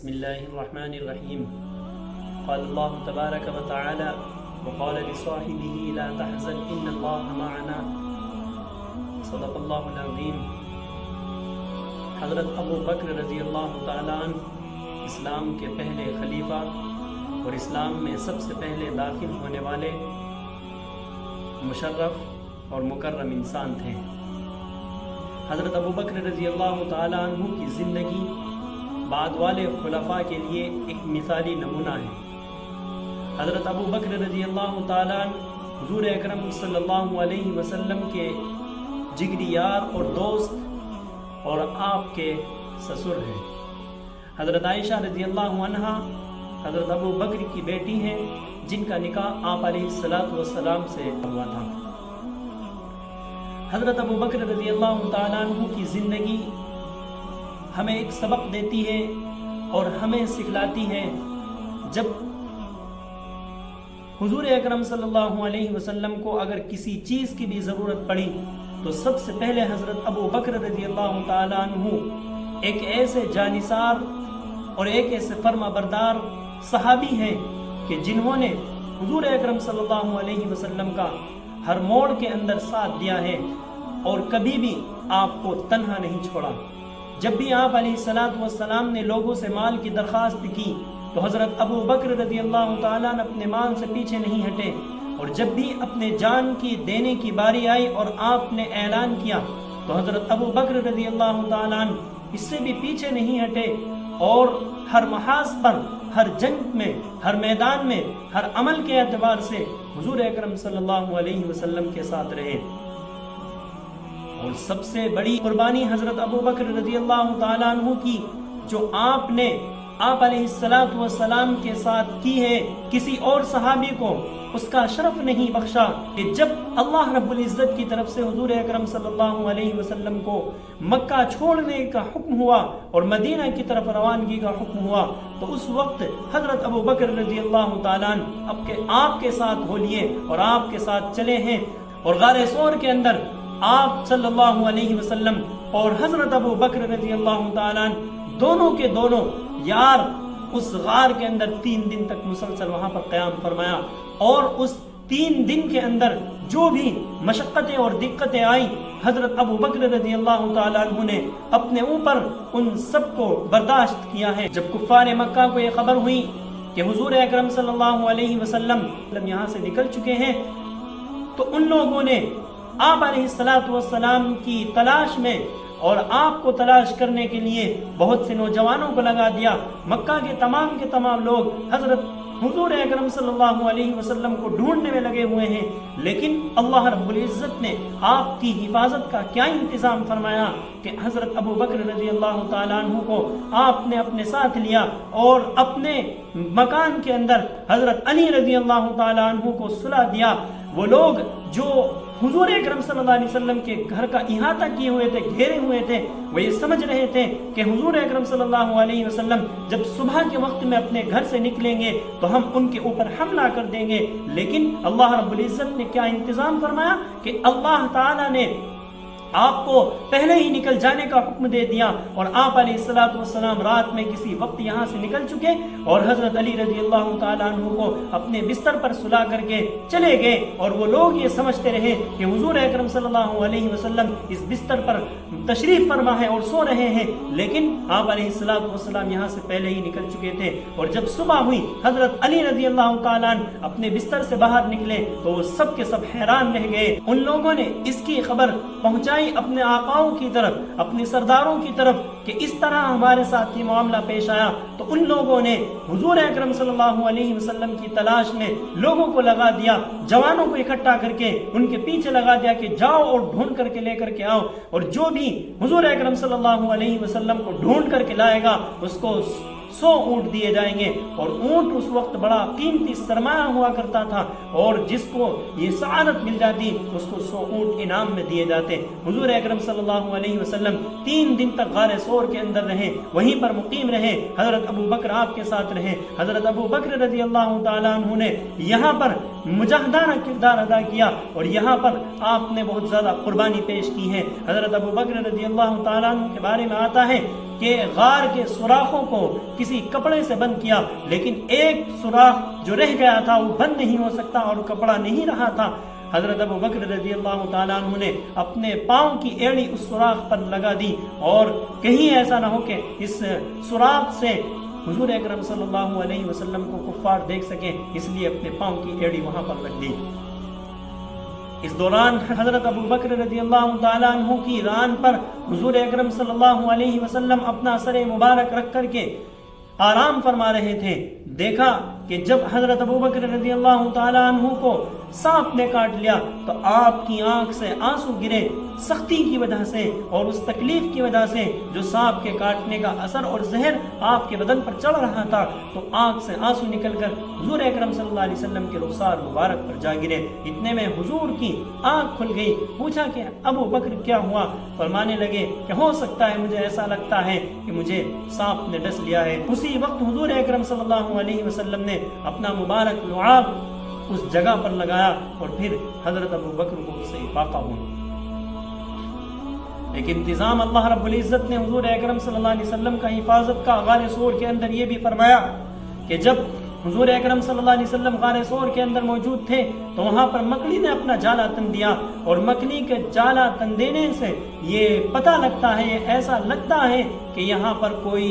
بسم الله الرحمن الرحيم. قال الله تبارك وتعالى وقال لصاحبه لا تحزن إن الله معنا. صدق الله العظيم. حضرت ابو بکر رضی اللہ تعالیٰ عنہ اسلام کے پہلے خلیفہ اور اسلام میں سب سے پہلے داخل ہونے والے مشرف اور مکرم انسان تھے. حضرت ابو بکر رضی اللہ تعالیٰ عنہ کی زندگی بعد والے خلفاء کے لیے ایک مثالی نمونہ ہے. حضرت ابو بکر رضی اللہ تعالیٰ عنہ حضور اکرم صلی اللہ علیہ وسلم کے جگری یار اور دوست اور آپ کے سسر ہیں. حضرت عائشہ رضی اللہ عنہا حضرت ابو بکر کی بیٹی ہیں جن کا نکاح آپ علیہ السلام سے ہوا تھا. حضرت ابو بکر رضی اللہ تعالیٰ عنہ کی زندگی ہمیں ایک سبق دیتی ہے اور ہمیں سکھلاتی ہے. جب حضور اکرم صلی اللہ علیہ وسلم کو اگر کسی چیز کی بھی ضرورت پڑی تو سب سے پہلے حضرت ابو بکر رضی اللہ تعالیٰ عنہ ایک ایسے جانثار اور ایک ایسے فرما بردار صحابی ہیں کہ جنہوں نے حضور اکرم صلی اللہ علیہ وسلم کا ہر موڑ کے اندر ساتھ دیا ہے اور کبھی بھی آپ کو تنہا نہیں چھوڑا. جب بھی آپ علیہ السلام نے لوگوں سے مال کی درخواست کی تو حضرت ابو بکر رضی اللہ تعالیٰ نے اپنے مال سے پیچھے نہیں ہٹے, اور جب بھی اپنے جان کی دینے کی باری آئی اور آپ نے اعلان کیا تو حضرت ابو بکر رضی اللہ تعالیٰ اس سے بھی پیچھے نہیں ہٹے اور ہر محاذ پر, ہر جنگ میں, ہر میدان میں, ہر عمل کے اعتبار سے حضور اکرم صلی اللہ علیہ وسلم کے ساتھ رہے. اور سب سے بڑی قربانی حضرت ابو بکر رضی اللہ تعالیٰ عنہ کی جو آپ نے آپ علیہ السلام کے ساتھ کی ہے, کسی اور صحابی کو اس کا شرف نہیں بخشا کہ جب اللہ رب العزت کی طرف سے حضور اکرم صلی اللہ علیہ وسلم کو مکہ چھوڑنے کا حکم ہوا اور مدینہ کی طرف روانگی کا حکم ہوا تو اس وقت حضرت ابو بکر رضی اللہ تعالیٰ آپ کے ساتھ ہو لیے اور آپ کے ساتھ چلے ہیں. اور غار ثور کے اندر آپ صلی اللہ علیہ وسلم اور حضرت ابو بکر رضی اللہ تعالیٰ دونوں کے دونوں یار اس غار کے اندر 3 دن تک مسلسل وہاں پر قیام فرمایا. اور اس 3 دن کے اندر جو بھی مشقتیں اور دقتیں آئیں حضرت ابو بکر رضی اللہ تعالیٰ عنہ نے اپنے اوپر ان سب کو برداشت کیا ہے. جب کفار مکہ کو یہ خبر ہوئی کہ حضور اکرم صلی اللہ علیہ وسلم یہاں سے نکل چکے ہیں تو ان لوگوں نے آپ علیہ السلام کی تلاش میں اور آپ کو تلاش کرنے کے لیے بہت سے نوجوانوں کو لگا دیا. مکہ کے تمام لوگ حضرت حضور اکرم صلی اللہ علیہ وسلم کو ڈھونڈنے میں لگے ہوئے ہیں, لیکن اللہ رب العزت نے آپ کی حفاظت کا کیا انتظام فرمایا کہ حضرت ابو بکر رضی اللہ تعالیٰ عنہ کو آپ نے اپنے ساتھ لیا اور اپنے مکان کے اندر حضرت علی رضی اللہ تعالیٰ عنہ کو سلا دیا. وہ لوگ جو حضور اکرم صلی اللہ علیہ وسلم کے گھر کا احاطہ کیے ہوئے تھے, گھیرے ہوئے تھے, وہ یہ سمجھ رہے تھے کہ حضور اکرم صلی اللہ علیہ وسلم جب صبح کے وقت میں اپنے گھر سے نکلیں گے تو ہم ان کے اوپر حملہ کر دیں گے. لیکن اللہ رب العزت نے کیا انتظام فرمایا کہ اللہ تعالیٰ نے آپ کو پہلے ہی نکل جانے کا حکم دے دیا اور آپ علیہ السلام رات میں کسی وقت یہاں سے نکل چکے اور حضرت علی رضی اللہ تعالیٰ عنہ کو اپنے بستر پر سلا کر کے چلے گئے. اور وہ لوگ یہ سمجھتے رہے کہ حضور اکرم صلی اللہ علیہ وسلم اس بستر پر تشریف فرما ہے اور سو رہے ہیں, لیکن آپ علیہ السلام یہاں سے پہلے ہی نکل چکے تھے. اور جب صبح ہوئی حضرت علی رضی اللہ تعالیٰ عنہ اپنے بستر سے باہر نکلے تو وہ سب کے سب حیران رہ گئے. ان لوگوں نے اس کی خبر پہنچائی اپنے آقاؤں کی طرف, اپنے سرداروں کی طرف کہ اس طرح ہمارے ساتھ یہ معاملہ پیش آیا. تو ان لوگوں نے حضور اکرم صلی اللہ علیہ وسلم کی تلاش میں لوگوں کو لگا دیا, جوانوں کو اکٹھا کر کے ان کے پیچھے لگا دیا کہ جاؤ اور ڈھونڈ کر کے لے کر کے آؤ, اور جو بھی حضور اکرم صلی اللہ علیہ وسلم کو ڈھونڈ کر کے لائے گا اس کو 100 اونٹ دیے جائیں گے. اور اونٹ اس وقت بڑا قیمتی سرمایہ ہوا کرتا تھا اور جس کو یہ سعادت مل جاتی اس کو 100 اونٹ انعام میں دیے جاتے. حضور اکرم صلی اللہ علیہ وسلم 3 دن تک غار ثور کے اندر رہے, وہیں پر مقیم رہے. حضرت ابو بکر آپ کے ساتھ رہے. حضرت ابو بکر رضی اللہ تعالیٰ عنہ نے یہاں پر مجاہدانہ کردار ادا کیا اور یہاں پر آپ نے بہت زیادہ قربانی پیش کی ہے. حضرت ابو بکر رضی اللہ تعالیٰ عنہ کے بارے میں آتا ہے کہ غار کے سوراخوں کو کسی کپڑے سے بند کیا، لیکن ایک سوراخ جو رہ گیا تھا وہ بند نہیں ہو سکتا اور کپڑا نہیں رہا تھا۔ حضرت ابو بکر رضی اللہ تعالیٰ عنہ نے اپنے پاؤں کی ایڑی اس سوراخ پر لگا دی، اور کہیں ایسا نہ ہو کہ اس سوراخ سے حضور اکرم صلی اللہ علیہ وسلم کو کفار دیکھ سکیں، اس لیے اپنے پاؤں کی ایڑی وہاں پر رکھ دی۔ اس دوران حضرت ابو بکر رضی اللہ تعالیٰ عنہ کی ران پر حضور اکرم صلی اللہ علیہ وسلم اپنا سر مبارک رکھ کر کے آرام فرما رہے تھے۔ دیکھا کہ جب حضرت ابو بکر رضی اللہ تعالیٰ عنہ کو سانپ نے کاٹ لیا تو آپ کی آنکھ سے آنسو گرے، سختی کی وجہ سے اور اس تکلیف کی وجہ سے جو سانپ کے کاٹنے کا اثر اور زہر آپ کے بدن پر چڑھ رہا تھا، تو آنکھ سے آنسو نکل کر حضور اکرم صلی اللہ علیہ وسلم کے رخسار مبارک پر جا گرے۔ اتنے میں حضور کی آنکھ کھل گئی۔ پوچھا کہ ابو بکر کیا ہوا؟ فرمانے لگے کہ ہو سکتا ہے مجھے ایسا لگتا ہے کہ مجھے سانپ نے ڈس لیا ہے۔ اسی وقت حضور اکرم صلی اللہ علیہ وسلم نے اپنا مبارک لعاب اس جگہ پر لگایا اور پھر حضرت ابو بکر کو اس سے افاقہ ہوا۔ ایک انتظام اللہ رب العزت نے حضور اکرم صلی اللہ علیہ وسلم کا حفاظت کا غار ثور کے اندر یہ بھی فرمایا کہ جب حضور اکرم صلی اللہ علیہ وسلم غار ثور کے اندر موجود تھے تو وہاں پر مکڑی نے اپنا جالا تن دیا، اور مکڑی کے جالا تن دینے سے یہ پتہ لگتا ہے، یہ ایسا لگتا ہے کہ یہاں پر کوئی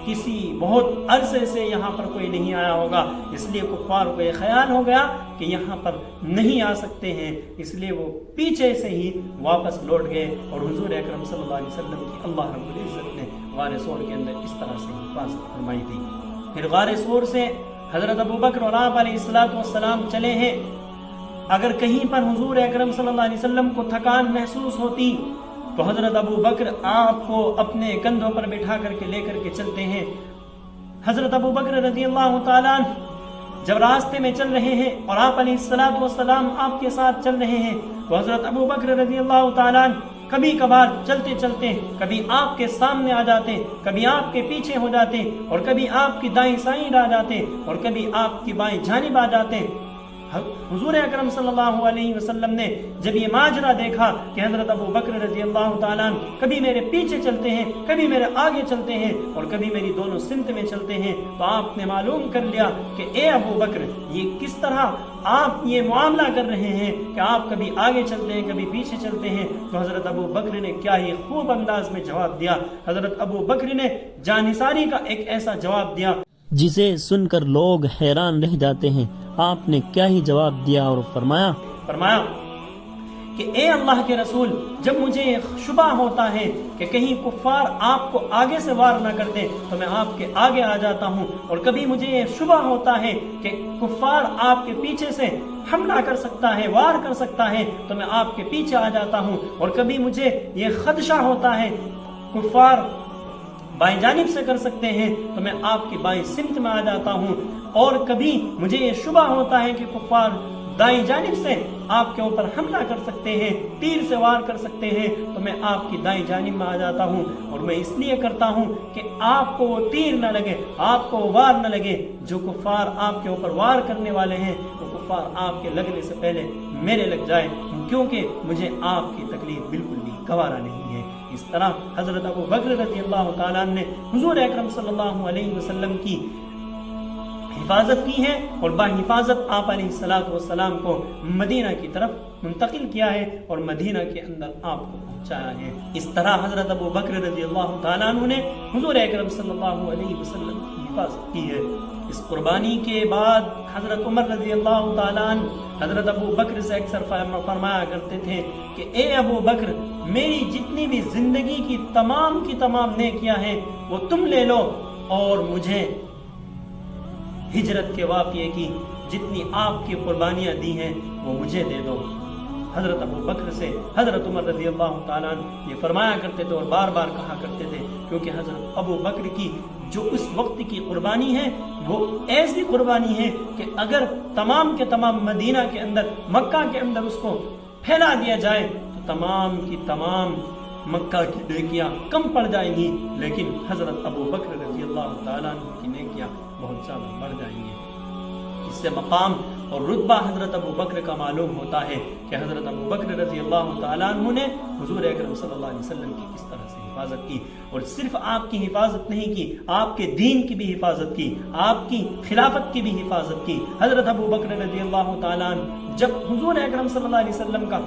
کسی بہت عرصے سے یہاں پر کوئی نہیں آیا ہوگا، اس لیے کفار کو یہ خیال ہو گیا کہ یہاں پر نہیں آ سکتے ہیں، اس لیے وہ پیچھے سے ہی واپس لوٹ گئے، اور حضور اکرم صلی اللہ علیہ وسلم کی اللہ رب العزت نے غار ثور کے اندر اس طرح سے حفاظت فرمائی تھی۔ پھر غار ثور سے حضرت ابو بکر اور آپ علیہ السلام چلے ہیں۔ اگر کہیں پر حضور اکرم صلی اللہ علیہ وسلم کو تھکان محسوس ہوتی تو حضرت ابو بکر آپ کو اپنے کندھوں پر بٹھا کر کے لے کر کے چلتے ہیں۔ حضرت ابو بکر رضی اللہ تعالیٰ جب راستے میں چل رہے ہیں اور آپ علیہ السلام آپ کے ساتھ چل رہے ہیں تو حضرت ابو بکر رضی اللہ تعالیٰ کبھی کبھار چلتے چلتے کبھی آپ کے سامنے آ جاتے، کبھی آپ کے پیچھے ہو جاتے، اور کبھی آپ کی دائیں سائیں آ جاتے، اور کبھی آپ کی بائیں جانب آ جاتے۔ حضور اکرم صلی اللہ علیہ وسلم نے جب یہ ماجرا دیکھا کہ حضرت ابو بکر رضی اللہ تعالیٰ کبھی میرے پیچھے چلتے ہیں، کبھی میرے آگے چلتے ہیں، اور کبھی میری دونوں سمت میں چلتے ہیں، تو آپ نے معلوم کر لیا کہ اے ابو بکر، یہ کس طرح آپ یہ معاملہ کر رہے ہیں کہ آپ کبھی آگے چلتے ہیں کبھی پیچھے چلتے ہیں۔ تو حضرت ابو بکر نے کیا ہی خوب انداز میں جواب دیا۔ حضرت ابو بکر نے جانثاری کا ایک ایسا جواب دیا جسے سن کر لوگ حیران رہ جاتے ہیں۔ آپ نے کیا ہی جواب دیا اور فرمایا کہ اے اللہ کے رسول، جب مجھے شبہ ہوتا ہے کہ کہیں کفار آپ کو آگے سے وار نہ کر دیں تو میں آپ کے آگے آ جاتا ہوں، اور کبھی مجھے یہ شبہ ہوتا ہے کہ کفار آپ کے پیچھے سے حملہ کر سکتا ہے، وار کر سکتا ہے، تو میں آپ کے پیچھے آ جاتا ہوں، اور کبھی مجھے یہ خدشہ ہوتا ہے کفار بائیں جانب سے کر سکتے ہیں تو میں آپ کی بائیں سمت میں آ جاتا ہوں، اور کبھی مجھے یہ شبہ ہوتا ہے کہ کفار دائیں جانب سے آپ کے اوپر حملہ کر سکتے ہیں، تیر سے وار کر سکتے ہیں، تو میں آپ کی دائیں جانب میں آ جاتا ہوں، اور میں اس لیے کرتا ہوں کہ آپ کو وہ تیر نہ لگے، آپ کو وہ وار نہ لگے۔ جو کفار آپ کے اوپر وار کرنے والے ہیں وہ کفار آپ کے لگنے سے پہلے میرے لگ جائے، کیونکہ مجھے آپ کی تکلیف بالکل بھی گوارا نہیں ہے۔ اس طرح حضرت ابو بکر رضی اللہ تعالیٰ نے حضور اکرم صلی اللہ علیہ وسلم کی حفاظت کی ہے، اور بحفاظت آپ علیہ السلام کو مدینہ کی طرف منتقل کیا ہے اور مدینہ کے اندر آپ کو پہنچایا ہے۔ اس طرح حضرت ابو بکر رضی اللہ تعالیٰ عنہ نے حضور اکرم صلی اللہ علیہ وسلم کی حفاظت کی ہے۔ اس قربانی کے بعد حضرت عمر رضی اللہ تعالیٰ عنہ حضرت ابو بکر سے اکثر فرمایا کرتے تھے کہ اے ابو بکر، میری جتنی بھی زندگی کی تمام نیکیاں ہیں وہ تم لے لو، اور مجھے ہجرت کے واقعے کی جتنی آپ کی قربانیاں دی ہیں وہ مجھے دے دو۔ حضرت ابو بکر سے حضرت عمر رضی اللہ تعالیٰ عنہ یہ فرمایا کرتے تھے اور بار بار کہا کرتے تھے، کیونکہ حضرت ابو بکر کی جو اس وقت کی قربانی ہے وہ ایسی قربانی ہے کہ اگر تمام کے تمام مدینہ کے اندر، مکہ کے اندر اس کو پھیلا دیا جائے تو تمام کی تمام مکہ کی نیکیاں کم پڑ جائیں گی، لیکن حضرت ابو بکر رضی اللہ تعالیٰ عنہ کی نیکیاں بہت زیادہ بڑھ جائیں گی۔ اس سے مقام اور رتبہ حضرت ابو بکر کا معلوم ہوتا ہے کہ حضرت ابو بکر رضی اللہ تعالیٰ عنہ نے حضور اکرم صلی اللہ علیہ وسلم کی کس طرح سے حفاظت کی، اور صرف آپ کی حفاظت نہیں کی، آپ کے دین کی بھی حفاظت کی، آپ کی خلافت کی بھی حفاظت کی۔ حضرت ابو بکر رضی اللہ تعالیٰ عنہ جب حضور اکرم صلی اللہ علیہ وسلم کا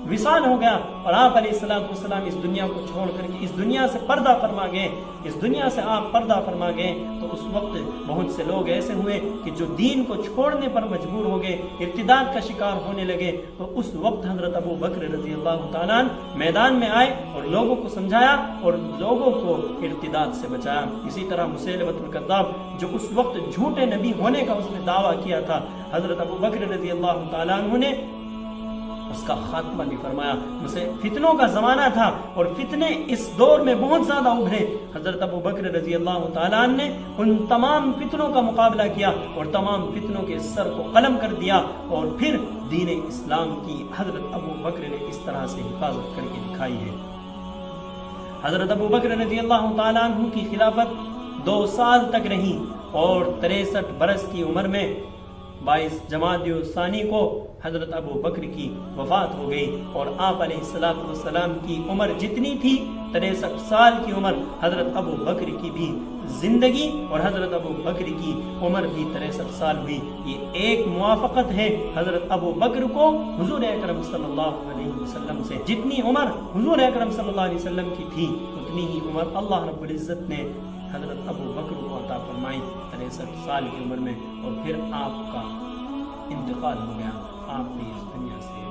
وصال ہو گیا اور آپ علیہ السلام اس دنیا کو چھوڑ کر کے اس دنیا سے پردہ فرما گئے، اس دنیا سے آپ پردہ فرما گئے، تو اس وقت بہت سے لوگ ایسے ہوئے کہ جو دین کو چھوڑنے پر مجبور ہو گئے، ارتداد کا شکار ہونے لگے۔ تو اس وقت حضرت ابو بکر رضی اللہ تعالیٰ عنہ میدان میں آئے اور لوگوں کو سمجھایا اور لوگوں کو ارتداد سے بچایا۔ اسی طرح مسیلمۃ الکذاب جو اس وقت جھوٹے نبی ہونے کا اس نے دعویٰ کیا تھا، حضرت ابو بکر رضی اللہ تعالیٰ عنہ نے اس کا خاتمہ بھی فرمایا۔ فتنوں کا زمانہ تھا اور فتنے اس دور میں بہت زیادہ ابھرے۔ حضرت ابو بکر رضی اللہ تعالیٰ عنہ نے ان تمام فتنوں کا مقابلہ کیا اور تمام فتنوں کے سر کو قلم کر دیا، اور پھر دین اسلام کی حضرت ابو بکر نے اس طرح سے حفاظت کر کے دکھائی ہے۔ حضرت ابو بکر رضی اللہ تعالیٰ عنہ کی خلافت 2 سال تک رہی اور 63 برس کی عمر میں 22 جمادی الثانی کو حضرت ابو بکر کی وفات ہو گئی، اور آپ علیہ السلام کی عمر جتنی تھی 63 سال کی عمر، حضرت ابو بکر کی بھی زندگی اور حضرت ابو بکر کی عمر بھی 63 سال ہوئی۔ یہ ایک موافقت ہے حضرت ابو بکر کو حضور اکرم صلی اللہ علیہ وسلم سے۔ جتنی عمر حضور اکرم صلی اللہ علیہ وسلم کی تھی اتنی ہی عمر اللہ رب العزت نے حضرت ابو بکر کو عطا فرمائی 63 سال کی عمر میں، اور پھر آپ کا انتقال ہو گیا، آپ بھی اس دنیا سے